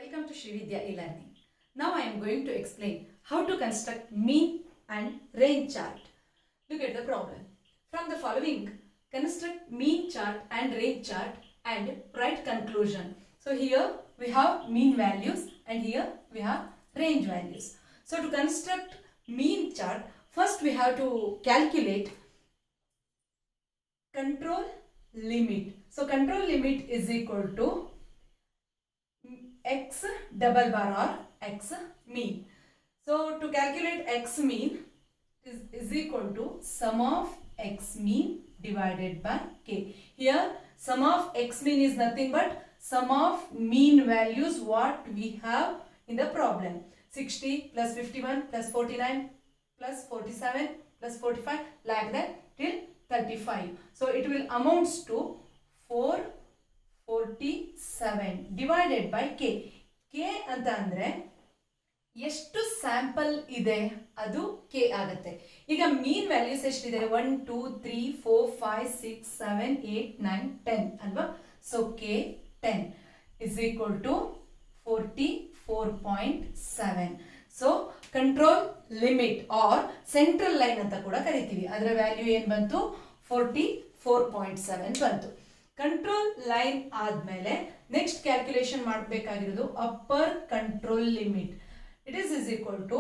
Welcome to Srividya e-learning. Now I am going to explain how to construct mean and range chart. Look at the problem. From the following, construct mean chart and range chart and write conclusion. So here we have mean values and here we have range values. So to construct mean chart, first we have to calculate control limit. So control limit is equal to x double bar or x mean. So to calculate x mean is equal to sum of x mean divided by k. Here sum of x mean is nothing but sum of mean values what we have in the problem. 60 plus 51 plus 49 plus 47 plus 45 like that till 35. So it will amounts to 447 divided by k. k ಅಂತ ಅಂದ್ರೆ ಎಷ್ಟು sample ಇದೆ ಅದು k ಆಗುತ್ತೆ. ಈಗ ಮೀನ್ values ಎಷ್ಟಿದೆ 1 2 3 4 5 6 7 8 9 10 ಅಲ್ವಾ. So k 10 is equal to 44.7. So control limit or central line ಅಂತ ಕೂಡ ಕರಿತೀವಿ. ಅದರ ವ್ಯಾಲ್ಯೂ ಏನು ಬಂತು 44.7 ಬಂತು. ಕಂಟ್ರೋಲ್ ಲೈನ್ ಆದ್ಮೇಲೆ ನೆಕ್ಸ್ಟ್ ಕ್ಯಾಲ್ಕುಲೇಷನ್ ಮಾಡಬೇಕಾಗಿರೋದು upper control limit. It is equal to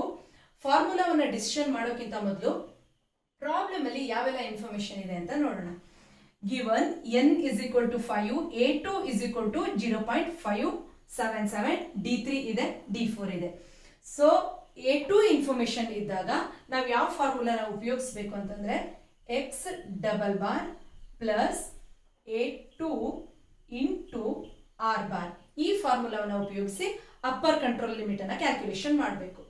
ಫಾರ್ಮುಲಾವನ್ನು ಡಿಸಿಷನ್ ಮಾಡೋಕ್ಕಿಂತ ಮೊದಲು ಪ್ರಾಬ್ಲಮ್ ಅಲ್ಲಿ ಯಾವೆಲ್ಲ ಇನ್ಫಾರ್ಮೇಶನ್ ಇದೆ ಅಂತ ನೋಡೋಣ. Given n is equal to 5, a2 is equal to 0.577, d3 ಇದೆ, d4 ಇದೆ. ಸೊ a2 ಇನ್ಫಾರ್ಮೇಶನ್ ಇದ್ದಾಗ ನಾವು ಯಾವ ಫಾರ್ಮುಲಾನ ಉಪಯೋಗಿಸ್ಬೇಕು ಅಂತಂದ್ರೆ x double bar plus a2 into r bar ಈ ಫಾರ್ಮುಲಾವನ್ನು ಉಪಯೋಗಿಸಿ ಅಪ್ಪರ್ ಕಂಟ್ರೋಲ್ ಲಿಮಿಟ್ ಅನ್ನ ಕ್ಯಾಲ್ಕುಲೇಷನ್ ಮಾಡಬೇಕು.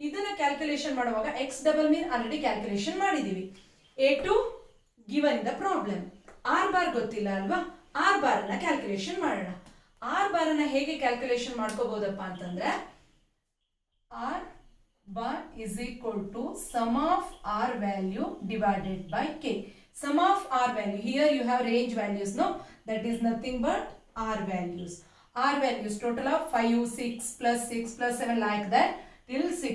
ಇದನ್ನ ಕ್ಯಾಲ್ಕುಲೇಷನ್ ಮಾಡುವಾಗ X double mean already calculation ಮಾಡಿದೀವಿ. a2 given the problem. R bar ಗೊತ್ತಿಲ್ಲ ಅಲ್ವಾ, ಆರ್ ಬಾರ್ ಅನ್ನ ಕ್ಯಾಲ್ಕುಲೇಷನ್ ಮಾಡೋಣ. ಆರ್ ಬಾರ್ ಅನ್ನ ಹೇಗೆ ಕ್ಯಾಲ್ಕುಲೇಷನ್ ಮಾಡ್ಕೋಬಹುದಪ್ಪ ಅಂತಂದ್ರೆ R bar is equal to sum of r value divided by k. Sum of r value, here you have range values, no, that is nothing but r values. R values total of 5 6 plus 6 plus 7 like that till 6,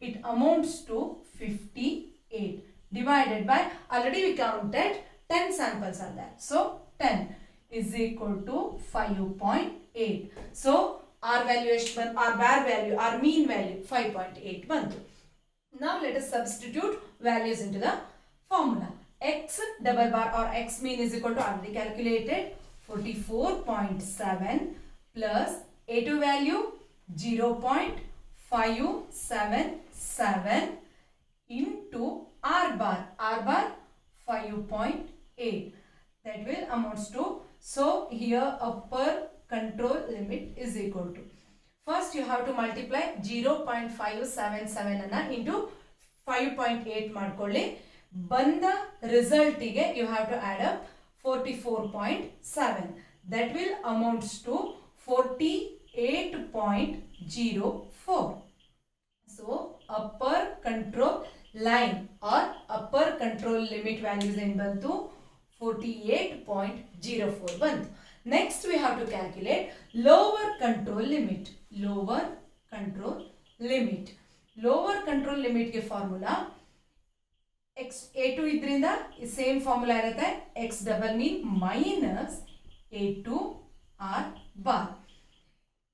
it amounts to 58 divided by, already we counted 10 samples are there, so 10 is equal to 5.8. so r value r bar value, r mean value 5.8 ಬಂತು. Now let us substitute values into the formula. X double bar or x mean is equal to already calculated 44.7 plus a2 value 0.577 into r bar 5.8, that will amounts to, so here upper control limit is equal to, first you have to multiply 0.577 ಅನ್ನ into 5.8 ಮಾಡ್ಕೊಳ್ಳಿ. ಬಂದ ರಿಸಲ್ಟಿಗೆ you have to add up 44.7, that will amounts to 48.04. so upper control line or upper control limit values ಏನು ಬಂತು 48.04 ಬಂತು. Next we have to calculate lower control limit. Lower control limit. Lower control limit ಗೆ formula x a2 ಇದರಿಂದ same formula ಇರುತ್ತೆ, x double ಮೀನ್ minus a2 r bar.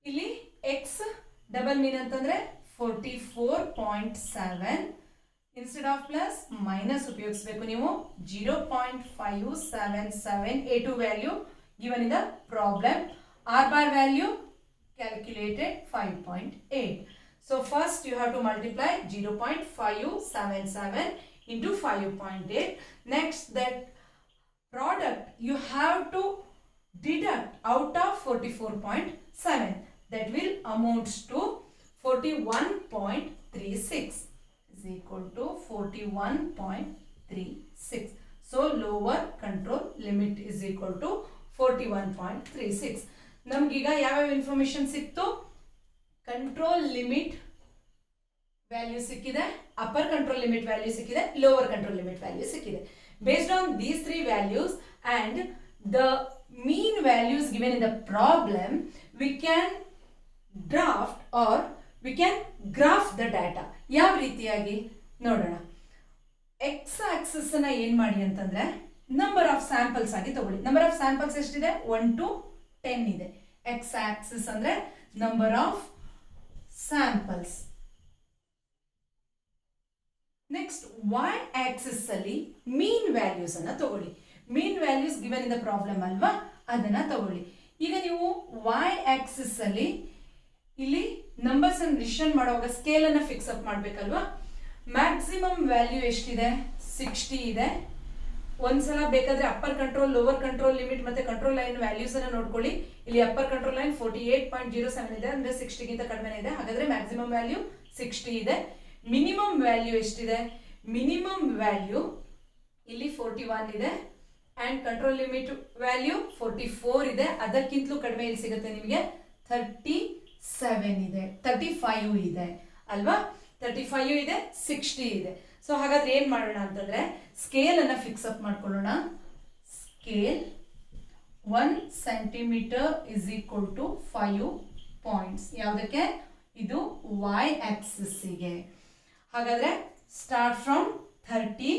ಇಲ್ಲಿ x double ಮೀನ್ ಅಂತಂದ್ರೆ 44.7, instead of plus minus ಉಪಯೋಗಿಸಬೇಕು ನೀವು. 0.577 a2 value given in the problem, r bar value calculated 5.8. so first you have to multiply 0.577 into 5.8. next that product you have to deduct out of 44.7, that will amounts to 41.36 is equal to 41.36. so lower control limit is equal to 41.36. ನಮಗೀಗ ಯಾವ್ಯಾವ information ಸಿಕ್ತು? Control limit value ಸಿಕ್ಕಿದೆ, upper control limit value ಸಿಕ್ಕಿದೆ, lower control limit value ಸಿಕ್ಕಿದೆ. Based on these 3 values and the mean values given in the problem, we can draft or we can graph the data. ಯಾವ ರೀತಿಯಾಗಿ ನೋಡೋಣ. X Axis ಅನ್ನ ಏನ್ ಮಾಡಿ ಅಂತಂದ್ರೆ number of samples ಆಗಿ ತಗೊಳ್ಳಿ. ನಂಬರ್ ಆಫ್ ಸ್ಯಾಂಪಲ್ಸ್ ಎಷ್ಟಿದೆ? 1 to 10 ಇದೆ. ಎಕ್ಸ್ ಆಕ್ಸಿಸ್ ಅಂದ್ರೆ number of samples. Next Y axis ಅಲ್ಲಿ ಮೀನ್ ವ್ಯಾಲ್ಯೂಸ್ ಅನ್ನ ತಗೊಳ್ಳಿ. Mean values given in the problem ಅಲ್ವಾ, ಅದನ್ನ ತಗೊಳ್ಳಿ. ಈಗ ನೀವು ವೈ ಆಕ್ಸಿಸ್ ಅಲ್ಲಿ ಇಲ್ಲಿ ನಂಬರ್ಸ್ ಅನ್ನು ಡಿಸಿಷನ್ ಮಾಡುವಾಗ ಸ್ಕೇಲ್ ಅನ್ನ ಫಿಕ್ಸ್ ಅಪ್ ಮಾಡ್ಬೇಕಲ್ವಾ. ಮ್ಯಾಕ್ಸಿಮಮ್ ವ್ಯಾಲ್ಯೂ ಎಷ್ಟಿದೆ? 60 ಇದೆ. ಒಂದ್ಸಲ ಬೇಕಾದ್ರೆ upper control, lower control limit ಮತ್ತೆ ಕಂಟ್ರೋಲ್ ಲೈನ್ ವ್ಯಾಲ್ಯೂಸ್ ಅನ್ನ ನೋಡ್ಕೊಳ್ಳಿ. ಇಲ್ಲಿ ಅಪ್ಪರ್ ಕಂಟ್ರೋಲ್ ಲೈನ್ 48.07 ಇದೆ, ಅಂದ್ರೆ 60 ಗಿಂತ ಕಡಿಮೆ ಇದೆ. ಹಾಗಾದ್ರೆ ಮ್ಯಾಕ್ಸಿಮಮ್ ವ್ಯಾಲ್ಯೂ 60 ಇದೆ. ಮಿನಿಮಮ್ ವ್ಯಾಲ್ಯೂ ಎಷ್ಟಿದೆ? ಮಿನಿಮಮ್ ವ್ಯಾಲ್ಯೂ ಇಲ್ಲಿ 41 ಇದೆ ಅಂಡ್ ಕಂಟ್ರೋಲ್ ಲಿಮಿಟ್ ವ್ಯಾಲ್ಯೂ 44 ಇದೆ. ಅದಕ್ಕಿಂತಲೂ ಕಡಿಮೆ ಇಲ್ಲಿ ಸಿಗುತ್ತೆ ನಿಮಗೆ 37 ಇದೆ, 35 ಇದೆ ಅಲ್ವಾ. 35 ಇದೆ, 60 ಇದೆ. ಸೊ ಹಾಗಾದ್ರೆ ಏನ್ ಮಾಡೋಣ ಅಂತಂದ್ರೆ ಸ್ಕೇಲ್ ಅನ್ನ ಫಿಕ್ಸ್ ಅಪ್ ಮಾಡ್ಕೊಳ್ಳೋಣ. Scale 1 centimetre is equal to 5 points. ಯಾವುದಕ್ಕೆ? ಇದು ವೈ ಆಕ್ಸಿಸ್ ಗೆ. ಹಾಗಾದ್ರೆ ಸ್ಟಾರ್ಟ್ ಫ್ರಮ್ 30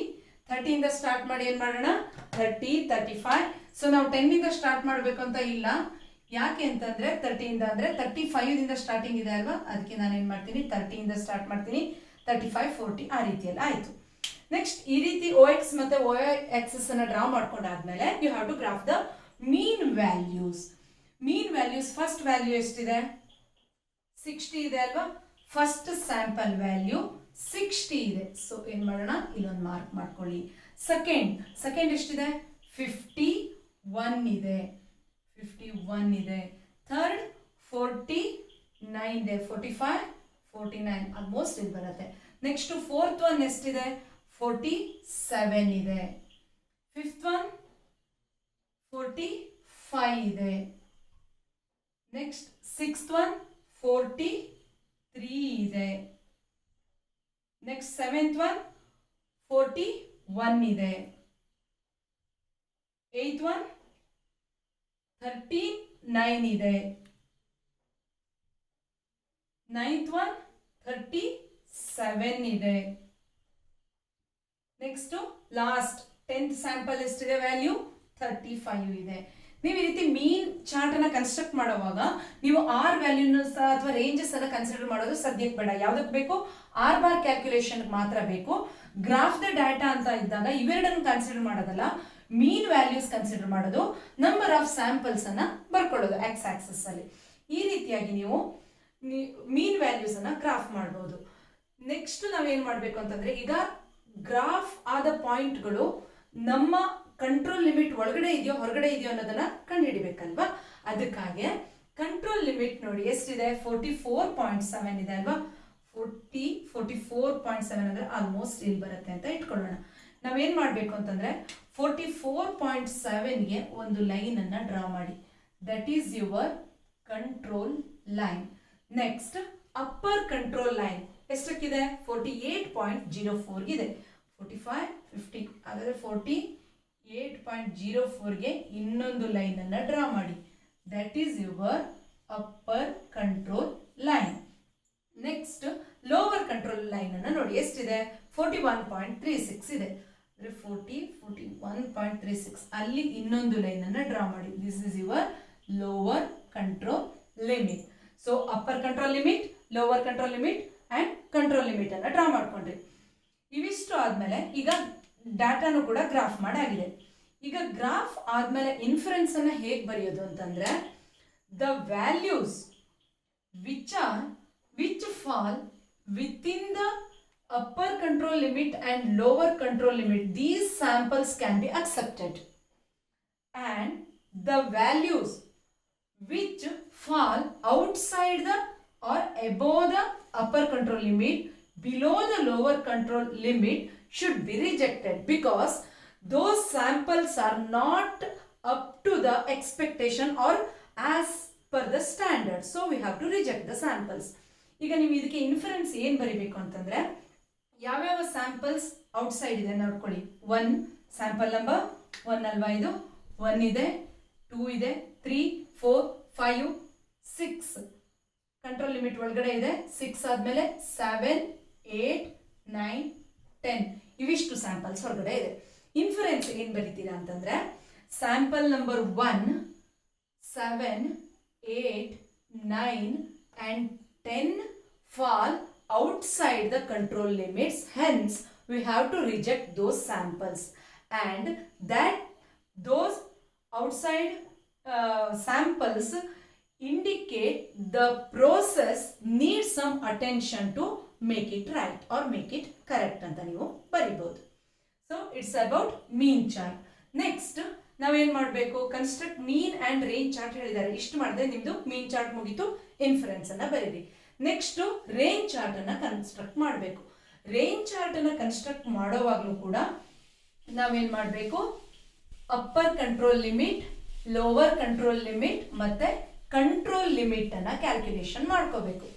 ಇಂದ ಸ್ಟಾರ್ಟ್ ಮಾಡಿ ಏನ್ ಮಾಡೋಣ? 30, 35. ಸೊ ನಾವು 10 ಇಂದ ಸ್ಟಾರ್ಟ್ ಮಾಡಬೇಕು ಅಂತ ಇಲ್ಲ. ಯಾಕೆ ಅಂತಂದ್ರೆ 30 ಇಂದ ಅಂದ್ರೆ 35 ದಿಂದ ಸ್ಟಾರ್ಟಿಂಗ್ ಇದೆ ಅಲ್ವಾ, ಅದಕ್ಕೆ ನಾನು ಏನ್ ಮಾಡ್ತೀನಿ 30 ಇಂದ ಸ್ಟಾರ್ಟ್ ಮಾಡ್ತೀನಿ. 35, 40 ಆ ರೀತಿಯಲ್ಲಿ ಆಯ್ತು. ನೆಕ್ಸ್ಟ್ ಈ ರೀತಿ ಓ ಎಕ್ಸ್ ಮತ್ತೆ ಓ ಆಕ್ಸಿಸ್ ಅನ್ನ ಡ್ರಾ ಮಾಡ್ಕೊಂಡಾದ್ಮೇಲೆ you have to graph the mean values. Mean values first value ಎಷ್ಟಿದೆ? 60 ಇದೆ ಅಲ್ವಾ. ಫಸ್ಟ್ ಸ್ಯಾಂಪಲ್ ವ್ಯಾಲ್ಯೂ 60 ಇದೆ. ಸೊ ಏನ್ ಮಾಡೋಣ? ಇಲ್ಲೊಂದು ಮಾರ್ಕ್ ಮಾಡ್ಕೊಳ್ಳಿ. ಸೆಕೆಂಡ್ ಎಷ್ಟಿದೆ? 51 ಇದೆ. 51 ಇದೆ. ಥರ್ಡ್ 49 ಇದೆ. 45, 49 ಆಲ್ಮೋಸ್ಟ್ ಇಲ್ಲಿ ಬರುತ್ತೆ. ನೆಕ್ಸ್ಟ್ ಫೋರ್ತ್ ಒನ್ ಎಷ್ಟಿದೆ? 47 ಇದೆ. ಫಿಫ್ತ್ ಒನ್ 45 ಇದೆ. ನೆಕ್ಸ್ಟ್ ಸಿಕ್ಸ್ತ್ ಒನ್ 43 ಇದೆ. ನೆಕ್ಸ್ಟ್ ಸೆವೆಂತ್ ಒನ್ 41 ಇದೆ. ಏಯ್ತ್ ಒನ್ 39 ಇದೆ. ನೈನ್ತ್ ಒನ್ 37 ಇದೆ. ನೆಕ್ಸ್ಟ್ ಲಾಸ್ಟ್ 10th ಸ್ಯಾಂಪಲ್ ಎಷ್ಟಿದೆ? ವ್ಯಾಲ್ಯೂ 35 ಇದೆ. ನೀವು ಈ ರೀತಿ ಮೀನ್ ಚಾರ್ಟ್ ಅನ್ನ ಕನ್ಸ್ಟ್ರಕ್ಟ್ ಮಾಡುವಾಗ ನೀವು ಆರ್ ವ್ಯಾಲ್ಯೂನ ಅಥವಾ ರೇಂಜಸ್ ಅನ್ನ ಕನ್ಸಿಡರ್ ಮಾಡೋದು ಸದ್ಯಕ್ಕೆ ಬೇಡ. ಯಾವ್ದಕ್ಕೆ ಬೇಕು? ಆರ್ ಬಾರ್ ಕ್ಯಾಲ್ಕುಲೇಷನ್ ಮಾತ್ರ ಬೇಕು. ಗ್ರಾಫ್ ದ ಡಾಟಾ ಅಂತ ಇದ್ದಾಗ ಇವೆರಡನ್ನು ಕನ್ಸಿಡರ್ ಮಾಡೋದಲ್ಲ, ಮೀನ್ ವ್ಯಾಲ್ಯೂಸ್ ಕನ್ಸಿಡರ್ ಮಾಡೋದು, ನಂಬರ್ ಆಫ್ ಸ್ಯಾಂಪಲ್ಸ್ ಅನ್ನ ಬರ್ಕೊಳ್ಳೋದು ಎಕ್ಸ್ ಆಕ್ಸಿಸ್ ಅಲ್ಲಿ. ಈ ರೀತಿಯಾಗಿ ನೀವು ಮೀನ್ ವ್ಯಾಲ್ಯೂಸ್ ಅನ್ನ ಗ್ರಾಫ್ ಮಾಡಬಹುದು. ನೆಕ್ಸ್ಟ್ ನಾವೇನ್ ಮಾಡ್ಬೇಕು ಅಂತಂದ್ರೆ ಈಗ ಗ್ರಾಫ್ ಆದ ಪಾಯಿಂಟ್ಗಳು ನಮ್ಮ ಕಂಟ್ರೋಲ್ ಲಿಮಿಟ್ ಒಳಗಡೆ ಇದೆಯೋ ಹೊರಗಡೆ ಇದೆಯೋ ಅನ್ನೋದನ್ನ ಕಂಡುಹಿಡಿಬೇಕಲ್ವಾ. ಅದಕ್ಕಾಗಿ ಕಂಟ್ರೋಲ್ ಲಿಮಿಟ್ ನೋಡಿ ಎಷ್ಟಿದೆ? 44.7 ಇದೆ ಅಲ್ವಾ. 44.7 ಅಂದ್ರೆ ಆಲ್ಮೋಸ್ಟ್ ಇಲ್ಲಿ ಬರುತ್ತೆ ಅಂತ ಇಟ್ಕೊಳ್ಳೋಣ. ನಾವೇನ್ ಮಾಡ್ಬೇಕು ಅಂತಂದ್ರೆ 44.7ಗೆ ಒಂದು ಲೈನ್ ಅನ್ನ ಡ್ರಾ ಮಾಡಿ. That is your control line. Next upper control line ಎಷ್ಟಕ್ಕಿದೆ? 48.04 ಇದೆ. 45, 50 ಹಾಗಾದ್ರೆ 48.04ಗೆ ಇನ್ನೊಂದು ಲೈನ್ ಅನ್ನ ಡ್ರಾ ಮಾಡಿ. That is your upper control line. Next lower control line ಅನ್ನ ನೋಡಿ ಎಷ್ಟಿದೆ? 41.36 ಇದೆ. 41.36 ಅಲ್ಲಿ ಇನ್ನೊಂದು ಲೈನ್ ಅನ್ನ ಡ್ರಾ ಮಾಡಿ. This is your lower control limit. So upper control limit, lower control limit and control limit ಅನ್ನ ಡ್ರಾ ಮಾಡ್ಕೊಂಡ್ರಿ. ಇವಿಷ್ಟು ಆದ್ಮೇಲೆ ಈಗ ಡಾಟಾನು ಕೂಡ ಗ್ರಾಫ್ ಮಾಡಾಗಿದೆ. ಈಗ ಗ್ರಾಫ್ ಆದ್ಮೇಲೆ ಇನ್ಫರೆನ್ಸ್ ಅನ್ನ ಹೇಗೆ ಬರೆಯೋದು ಅಂತಂದ್ರೆ the values which fall within the upper control limit and lower control limit, these samples can be accepted, and the values which fall outside the or above the upper control limit, below the lower control limit should be rejected because those samples are not up to the expectation or as per the standard, so we have to reject the samples. ಈಗ ನೀವು ಇದಕ್ಕೆ inference ಏನು ಬರೀಬೇಕು ಅಂತಂದ್ರೆ ಯಾವ್ಯಾವ samples outside ಇದೆ ನೋಡ್ಕೊಳ್ಳಿ. 1 sample number 1 ಅಲ್ವಾ, ಇದು 1 ಇದೆ, 2 ಇದೆ, 3, 4, 5, 6 ಕಂಟ್ರೋಲ್ ಲಿಮಿಟ್ ಒಳಗಡೆ ಇದೆ. 6 ಆದಮೇಲೆ 7, 8, 9, 10 ಇವಿಷ್ಟು ಸ್ಯಾಂಪಲ್ಸ್ ಹೊರಗಡೆ ಇದೆ. ಇನ್ಫರೆನ್ಸ್ ಏನು ಬರೀತೀರಾ ಅಂತಂದ್ರೆ sample number 1, 7, 8, 9 and 10 fall outside the control limits, hence we have to reject those samples, and that those outside samples indicate the process needs some attention to make it right or make it correct ಅಂತ ನೀವು ಬರಿಬಹುದು. So it's about mean chart. Next ನಾವೇನ್ ಮಾಡಬೇಕು, construct mean and range chart ಹೇಳಿದ್ದಾರೆ. ಇಷ್ಟು ಮಾಡಿದ್ರೆ ನಿಮ್ದು mean chart ಮುಗಿತು. ಇನ್ಫರೆನ್ಸ್ ಅನ್ನ ಬರೀರಿ. ನೆಕ್ಸ್ಟ್ ರೇಂಜ್ ಚಾರ್ಟ್ ಅನ್ನ ಕನ್ಸ್ಟ್ರಕ್ಟ್ ಮಾಡಬೇಕು. ರೇಂಜ್ ಚಾರ್ಟ್ ಅನ್ನ ಕನ್ಸ್ಟ್ರಕ್ಟ್ ಮಾಡೋವಾಗ್ಲೂ ಕೂಡ ನಾವೇನ್ ಮಾಡಬೇಕು, upper control limit, lower control limit ಮತ್ತೆ ಕಂಟ್ರೋಲ್ ಲಿಮಿಟ್ ಅನ್ನ ಕ್ಯಾಲ್ಕುಲೇಷನ್ ಮಾಡ್ಕೋಬೇಕು.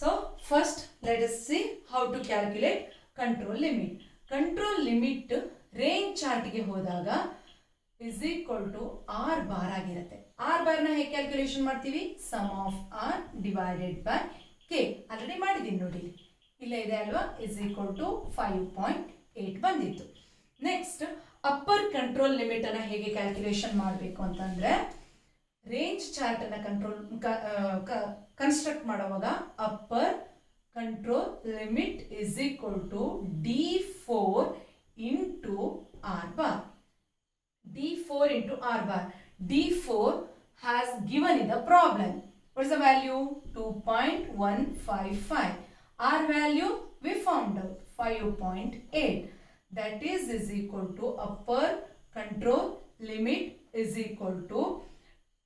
So first let us see how to calculate control limit. Control limit range ಚಾರ್ಟ್ಗೆ ಹೋದಾಗ is equal to R bar ಆಗಿರುತ್ತೆ. ಆರ್ ಬಾರ್ ನ ಹೇಗೆ ಕ್ಯಾಲ್ಕುಲೇಷನ್ ಮಾಡ್ತೀವಿ, sum of R divided by K. Already ಮಾಡಿದ್ದೀನಿ ನೋಡಿ, ಇಲ್ಲೇ ಇದೆ ಅಲ್ವಾ, ಇಸ್ ಈಕ್ವಲ್ ಟು 5.8 ಬಂದಿತ್ತು. ನೆಕ್ಸ್ಟ್ ಅಪ್ಪರ್ ಕಂಟ್ರೋಲ್ ಲಿಮಿಟ್ ಅನ್ನ ಹೇಗೆ ಕ್ಯಾಲ್ಕುಲೇಷನ್ ಮಾಡಬೇಕು ಅಂತಂದ್ರೆ ರೇಂಜ್ ಚಾರ್ಟ್ ಅನ್ನ ಕನ್ಸ್ಟ್ರಕ್ಟ್ ಮಾಡುವಾಗ upper control limit is equal to D4 into R bar. D4 into R bar. D4 has given in the problem. What is the value? 2.155. R value we found out 5.8. That is equal to upper control limit is equal to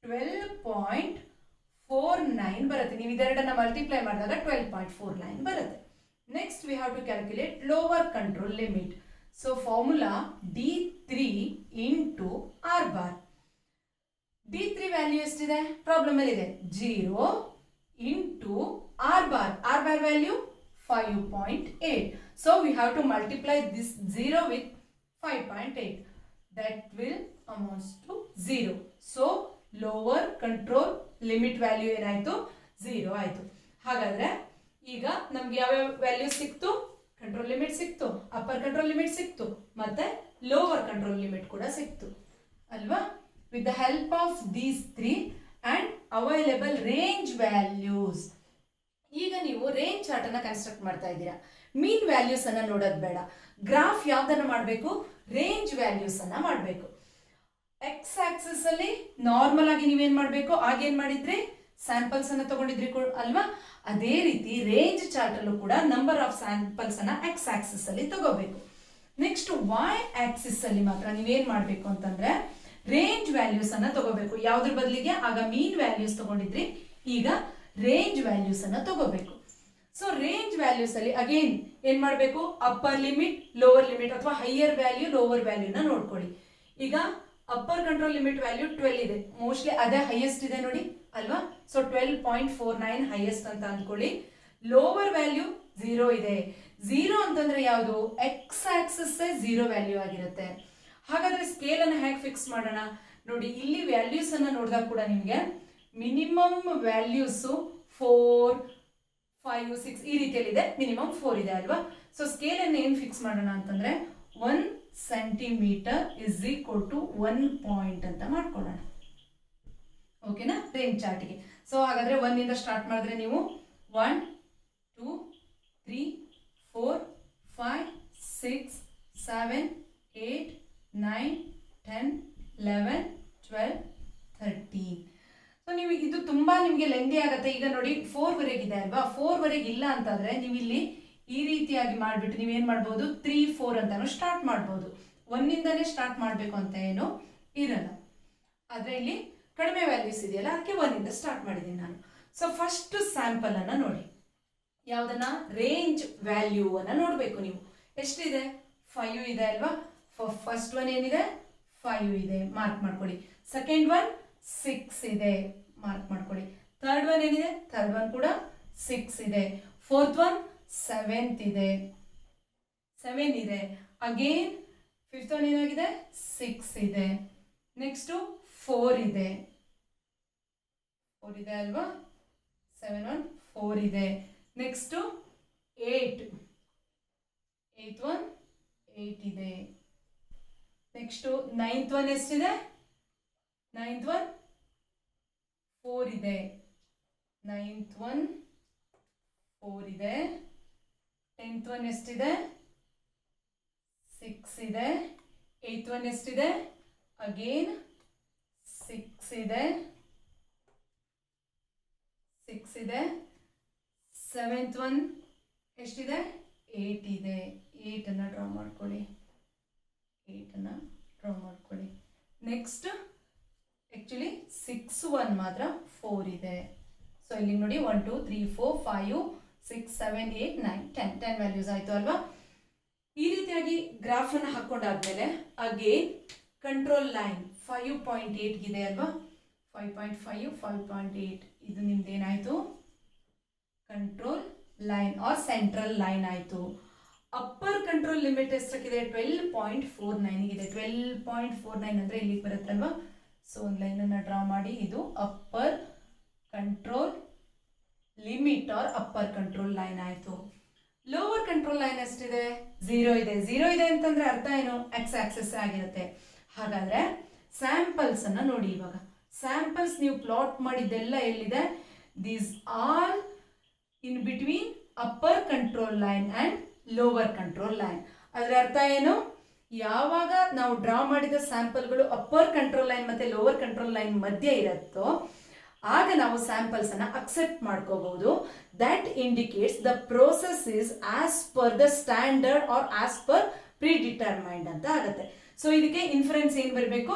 12.49 ಬರುತ್ತೆ. ನೀವು ಇದೆರಡನ್ನ multiply ಮಾಡಿದಾಗ 12.49 ಬರುತ್ತೆ. Next we have to calculate lower control limit. So formula D3 into R bar. D3 value ಎಷ್ಟಿದೆ, problem ಅಲ್ಲಿ ಇದೆ, 0 into R bar. R bar value 5.8. So we have to multiply this 0 with 5.8. That will amounts to 0. So lower control limit value ಏನಾಯ್ತು, 0 ಆಯ್ತು. ಹಾಗಾದ್ರೆ ಈಗ ನಮ್ಗೆ ಯಾವ value ಸಿಕ್ತು, ಕಂಟ್ರೋಲ್ ಲಿಮಿಟ್ ಸಿಕ್ತು, ಅಪ್ಪರ್ ಕಂಟ್ರೋಲ್ ಲಿಮಿಟ್ ಸಿಕ್ತು, ಮತ್ತೆ ಲೋವರ್ ಕಂಟ್ರೋಲ್ ಲಿಮಿಟ್ ಕೂಡ ಸಿಕ್ತು ಅಲ್ವಾ. With the help of these 3 and available range values. ಈಗ ನೀವು ರೇಂಜ್ ಚಾರ್ಟ್ ಅನ್ನ ಕನ್ಸ್ಟ್ರಕ್ಟ್ ಮಾಡ್ತಾ ಇದ್ದೀರಾ. ಮೀನ್ ವ್ಯಾಲ್ಯೂಸ್ ಅನ್ನ ನೋಡೋದು ಬೇಡ, ಗ್ರಾಫ್ ಯಾವ್ದನ್ನ ಮಾಡಬೇಕು, ರೇಂಜ್ ವ್ಯಾಲ್ಯೂಸ್ ಅನ್ನ ಮಾಡಬೇಕು. ಎಕ್ಸ್ ಆಕ್ಸಿಸ್ ಅಲ್ಲಿ ನಾರ್ಮಲ್ ಆಗಿ ನೀವೇನ್ ಮಾಡಬೇಕು, ಆಗೇನ್ ಮಾಡಿದ್ರಿ, ಸ್ಯಾಂಪಲ್ಸ್ ಅನ್ನ ತಗೊಂಡಿದ್ರಿ ಅಲ್ವಾ. ಅದೇ ರೀತಿ ರೇಂಜ್ ಚಾರ್ಟ್ ಅಲ್ಲೂ ಕೂಡ ನಂಬರ್ ಆಫ್ ಸ್ಯಾಂಪಲ್ಸ್ ಅನ್ನ ಎಕ್ಸ್ ಆಕ್ಸಿಸ್ ಅಲ್ಲಿ ತಗೋಬೇಕು. ನೆಕ್ಸ್ಟ್ ವೈ ಆಕ್ಸಿಸ್ ಅಲ್ಲಿ ಮಾತ್ರ ನೀವೇನ್ ಮಾಡ್ಬೇಕು ಅಂತಂದ್ರೆ ರೇಂಜ್ ವ್ಯಾಲ್ಯೂಸ್ ಅನ್ನ ತಗೋಬೇಕು. ಯಾವ್ದ್ರ ಬದಲಿಗೆ ಆಗ ಮೀನ್ ವ್ಯಾಲ್ಯೂಸ್ ತಗೊಂಡಿದ್ರಿ, ಈಗ ರೇಂಜ್ ವ್ಯಾಲ್ಯೂಸ್ ಅನ್ನ ತಗೋಬೇಕು. ಸೊ ರೇಂಜ್ ವ್ಯಾಲ್ಯೂಸ್ ಅಲ್ಲಿ ಅಗೇನ್ ಏನ್ ಮಾಡಬೇಕು, ಅಪ್ಪರ್ ಲಿಮಿಟ್, ಲೋವರ್ ಲಿಮಿಟ್ ಅಥವಾ ಹೈಯರ್ ವ್ಯಾಲ್ಯೂ, ಲೋವರ್ ವ್ಯಾಲ್ಯೂನ ನೋಡ್ಕೊಳ್ಳಿ. ಈಗ ಅಪ್ಪರ್ ಕಂಟ್ರೋಲ್ ಲಿಮಿಟ್ ವ್ಯಾಲ್ಯೂ 12 ಇದೆ, ಮೋಸ್ಟ್ಲಿ ಅದೇ ಹೈಯೆಸ್ಟ್ ಇದೆ ನೋಡಿ ಅಲ್ವಾ. ಸೊ 12.49 ಹೈಯೆಸ್ಟ್ ಅಂತ ಅಂದ್ಕೊಳ್ಳಿ. ಲೋವರ್ ವ್ಯಾಲ್ಯೂ 0 ಇದೆ. 0 ಅಂತಂದ್ರೆ ಯಾವುದು, ಎಕ್ಸ್ ಆಕ್ಸಿಸ್ 0 ವ್ಯಾಲ್ಯೂ ಆಗಿರುತ್ತೆ. ಹಾಗಾದ್ರೆ ಸ್ಕೇಲ್ ಅನ್ನ ಹೇಗೆ ಫಿಕ್ಸ್ ಮಾಡೋಣ ನೋಡಿ. ಇಲ್ಲಿ ವ್ಯಾಲ್ಯೂಸ್ ಅನ್ನ ನೋಡಿದಾಗ ಕೂಡ ನಿಮ್ಗೆ ಮಿನಿಮಮ್ ವ್ಯಾಲ್ಯೂಸ್ 4, 5, 6 ಈ ರೀತಿಯಲ್ಲಿ ಇದೆ, ಮಿನಿಮಮ್ 4 ಇದೆ ಅಲ್ವಾ. ಸೊ ಸ್ಕೇಲ್ ಅನ್ನು ಏನ್ ಫಿಕ್ಸ್ ಮಾಡೋಣ ಅಂತಂದ್ರೆ 1 centimetre is equal to 1 point ಅಂತ ಮಾಡ್ಕೊಳ್ಳೋಣ. ಓಕೆನಾ, ರೇಂಜ್ ಚಾರ್ಟ್ಗೆ. ಸೊ ಹಾಗಾದ್ರೆ 1 ಇಂದ ಸ್ಟಾರ್ಟ್ ಮಾಡಿದ್ರೆ ನೀವು 1, 2, 3, 4, 5, 6, 7, 8, 9, 10, 11, 12, 13. ಸೊ ನೀವು ಇದು ತುಂಬಾ ನಿಮಗೆ ಲೆಂದಿ ಆಗುತ್ತೆ. ಈಗ ನೋಡಿ 4 ವರೆಗಿದೆ ಅಲ್ವಾ, 4 ವರೆಗೆ ಇಲ್ಲ ಅಂತಂದ್ರೆ ನೀವು ಇಲ್ಲಿ ಈ ರೀತಿಯಾಗಿ ಮಾಡ್ಬಿಟ್ಟು ನೀವೇನ್ ಮಾಡ್ಬೋದು, 3, 4 ಅಂತಾನು ಸ್ಟಾರ್ಟ್ ಮಾಡ್ಬೋದು. 1 ಇಂದಾನೇ ಸ್ಟಾರ್ಟ್ ಮಾಡ್ಬೇಕು ಅಂತ ಏನು ಇರಲ್ಲ. ಆದ್ರೆ ಇಲ್ಲಿ ಕಡಿಮೆ ವ್ಯಾಲ್ಯೂಸ್ ಇದೆಯಲ್ಲ, ಅದಕ್ಕೆ 1 ಇಂದ ಸ್ಟಾರ್ಟ್ ಮಾಡಿದ್ದೀನಿ ನಾನು. ಸೊ ಫಸ್ಟ್ ಸ್ಯಾಂಪಲ್ ಅನ್ನ ನೋಡಿ, ಯಾವ್ದನ್ನ, ರೇಂಜ್ ವ್ಯಾಲ್ಯೂ ಅನ್ನ ನೋಡ್ಬೇಕು ನೀವು. ಎಷ್ಟಿದೆ, 5 ಇದೆ ಅಲ್ವಾ. ಫಸ್ಟ್ ಒನ್ ಏನಿದೆ, 5 ಇದೆ, ಮಾರ್ಕ್ ಮಾಡ್ಕೊಳ್ಳಿ. ಸೆಕೆಂಡ್ ಒನ್ 6 ಇದೆ, ಮಾರ್ಕ್ ಮಾಡ್ಕೊಳ್ಳಿ. ಥರ್ಡ್ ಒನ್ ಏನಿದೆ, ಥರ್ಡ್ ಒನ್ ಕೂಡ 6 ಇದೆ. ಫೋರ್ತ್ ಒನ್ 7th ಇದೆ, 7 ಇದೆ. ಅಗೇನ್ ಫಿಫ್ತ್ ಒನ್ ಏನಾಗಿದೆ, 6 ಇದೆ. ನೆಕ್ಸ್ಟ್ 4 ಇದೆ, 4 ಇದೆ ಅಲ್ವಾ. 7 1 4 ಇದೆ. ನೆಕ್ಸ್ಟು 8 8th one 8 ಇದೆ. ನೆಕ್ಸ್ಟು 9th one ಎಷ್ಟಿದೆ? 9th one 4 ಇದೆ. 9th one 4 ಇದೆ. 10th one ಎಷ್ಟಿದೆ? 6 ಇದೆ. 8th one ಎಷ್ಟಿದೆ? ಅಗೇನ್ 6 ಇದೆ. 6 ಇದೆ. 7th one ಎಷ್ಟಿದೆ? 8 ಇದೆ. 8 ಅನ್ನು ಡ್ರಾ ಮಾಡ್ಕೊಳ್ಳಿ. 8 ಅನ್ನು ಡ್ರಾ ಮಾಡ್ಕೊಳ್ಳಿ. ನೆಕ್ಸ್ಟ್ ಆ್ಯಕ್ಚುಲಿ 6 1 ಮಾತ್ರ 4 ಇದೆ. ಸೊ ಇಲ್ಲಿ ನೋಡಿ 1 2 3 4 5 6 7 8 9 10 10 ವ್ಯಾಲ್ಯೂಸ್ ಆಯಿತು ಅಲ್ವಾ. ಈ ರೀತಿಯಾಗಿ ಗ್ರಾಫನ್ನು ಹಾಕ್ಕೊಂಡಾದ್ಮೇಲೆ ಅಗೇನ್ ಕಂಟ್ರೋಲ್ ಲೈನ್ 5.8 ಇದೆ ಅಲ್ವಾ. 5.5 5.8 ಇದು ನಿಮ್ದೇನಾಯಿತು? Control line or central line ಆಯಿತು. ಅಪ್ಪರ್ ಕಂಟ್ರೋಲ್ ಲಿಮಿಟ್ ಎಷ್ಟಕ್ಕಿದೆ? 12.49 ಇದೆ. 12.49 ಅಂದರೆ ಇಲ್ಲಿಗೆ ಬರುತ್ತಲ್ವಾ. ಸೊ ಒಂದು ಲೈನನ್ನು ಡ್ರಾ ಮಾಡಿ. ಇದು upper control limit or upper control line ಆಯಿತು. ಲೋವರ್ ಕಂಟ್ರೋಲ್ ಲೈನ್ ಎಷ್ಟಿದೆ? 0 ಇದೆ. 0 ಇದೆ ಅಂತಂದರೆ ಅರ್ಥ ಏನು? ಎಕ್ಸ್ ಆಕ್ಸಿಸ್ ಆಗಿರುತ್ತೆ. ಹಾಗಾದರೆ ಸ್ಯಾಂಪಲ್ಸ್ ಅನ್ನು ನೋಡಿ. ಇವಾಗ ಸ್ಯಾಂಪಲ್ಸ್ ನೀವು ಪ್ಲಾಟ್ ಮಾಡಿದ್ದೆಲ್ಲ ಎಲ್ಲಿದೆ? These all in between upper control line and lower control line. ಅದರ ಅರ್ಥ ಏನು? ಯಾವಾಗ ನಾವು ಡ್ರಾ ಮಾಡಿದ ಸ್ಯಾಂಪಲ್ಗಳು ಅಪ್ಪರ್ ಕಂಟ್ರೋಲ್ ಲೈನ್ ಮತ್ತು ಲೋವರ್ ಕಂಟ್ರೋಲ್ ಲೈನ್ ಮಧ್ಯೆ ಇರುತ್ತೋ ಆಗ ನಾವು ಸ್ಯಾಂಪಲ್ಸ್ ಅನ್ನು ಅಕ್ಸೆಪ್ಟ್ ಮಾಡ್ಕೋಬಹುದು. That indicates the process is as per the standard or as per predetermined ಅಂತ ಆಗುತ್ತೆ. ಸೊ ಇದಕ್ಕೆ ಇನ್ಫರೆನ್ಸ್ ಏನು ಬರಬೇಕು?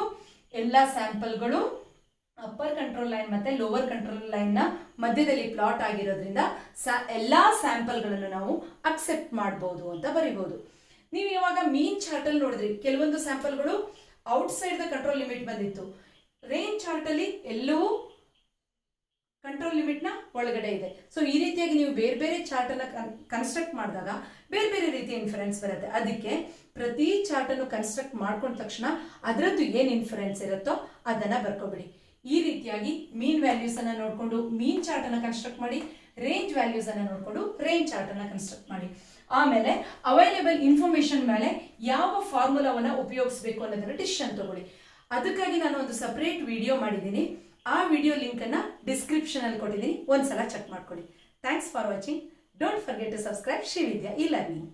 ಎಲ್ಲ ಸ್ಯಾಂಪಲ್ಗಳು ಅಪ್ಪರ್ ಕಂಟ್ರೋಲ್ ಲೈನ್ ಮತ್ತು ಲೋವರ್ ಕಂಟ್ರೋಲ್ ಲೈನ್ನ ಮಧ್ಯದಲ್ಲಿ ಪ್ಲಾಟ್ ಆಗಿರೋದ್ರಿಂದ ಎಲ್ಲ ಸ್ಯಾಂಪಲ್ಗಳನ್ನು ನಾವು ಅಕ್ಸೆಪ್ಟ್ ಮಾಡ್ಬೋದು ಅಂತ ಬರಿಬೋದು. ನೀವು ಇವಾಗ ಮೀನ್ ಚಾರ್ಟಲ್ಲಿ ನೋಡಿದ್ರಿ, ಕೆಲವೊಂದು ಸ್ಯಾಂಪಲ್ಗಳು ಔಟ್ಸೈಡ್ ದ ಕಂಟ್ರೋಲ್ ಲಿಮಿಟ್ ಬಂದಿತ್ತು. ರೇಂಜ್ ಚಾರ್ಟಲ್ಲಿ ಎಲ್ಲವೂ ಕಂಟ್ರೋಲ್ ಲಿಮಿಟ್ನ ಒಳಗಡೆ ಇದೆ. ಸೊ ಈ ರೀತಿಯಾಗಿ ನೀವು ಬೇರೆ ಬೇರೆ ಚಾರ್ಟನ್ನು ಕನ್ಸ್ಟ್ರಕ್ಟ್ ಮಾಡಿದಾಗ ಬೇರೆ ಬೇರೆ ರೀತಿಯ ಇನ್ಫರೆನ್ಸ್ ಬರುತ್ತೆ. ಅದಕ್ಕೆ ಪ್ರತಿ ಚಾರ್ಟನ್ನು ಕನ್ಸ್ಟ್ರಕ್ಟ್ ಮಾಡ್ಕೊಂಡ ತಕ್ಷಣ ಅದರದ್ದು ಏನು ಇನ್ಫರೆನ್ಸ್ ಇರುತ್ತೋ ಅದನ್ನು ಬರ್ಕೊಬಿಡಿ. ಈ ರೀತಿಯಾಗಿ ಮೀನ್ ವ್ಯಾಲ್ಯೂಸ್ ಅನ್ನು ನೋಡಿಕೊಂಡು ಮೀನ್ ಚಾರ್ಟ್ ಅನ್ನು ಕನ್ಸ್ಟ್ರಕ್ಟ್ ಮಾಡಿ, ರೇಂಜ್ ವ್ಯಾಲ್ಯೂಸ್ ಅನ್ನು ನೋಡಿಕೊಂಡು ರೇಂಜ್ ಚಾರ್ಟ್ ಅನ್ನು ಕನ್ಸ್ಟ್ರಕ್ಟ್ ಮಾಡಿ. ಆಮೇಲೆ ಅವೈಲೇಬಲ್ ಇನ್ಫಾರ್ಮೇಶನ್ ಮೇಲೆ ಯಾವ ಫಾರ್ಮುಲಾವನ್ನು ಉಪಯೋಗಿಸಬೇಕು ಅನ್ನೋದನ್ನ ಡಿಸಿಷನ್ ತಗೊಳ್ಳಿ. ಅದಕ್ಕಾಗಿ ನಾನು ಒಂದು ಸಪರೇಟ್ ವಿಡಿಯೋ ಮಾಡಿದ್ದೀನಿ. ಆ ವಿಡಿಯೋ ಲಿಂಕನ್ನು ಡಿಸ್ಕ್ರಿಪ್ಷನಲ್ಲಿ ಕೊಟ್ಟಿದ್ದೀನಿ, ಒಂದ್ಸಲ ಚೆಕ್ ಮಾಡ್ಕೊಳ್ಳಿ. Thanks for watching. Don't forget to subscribe Shrividya e learning.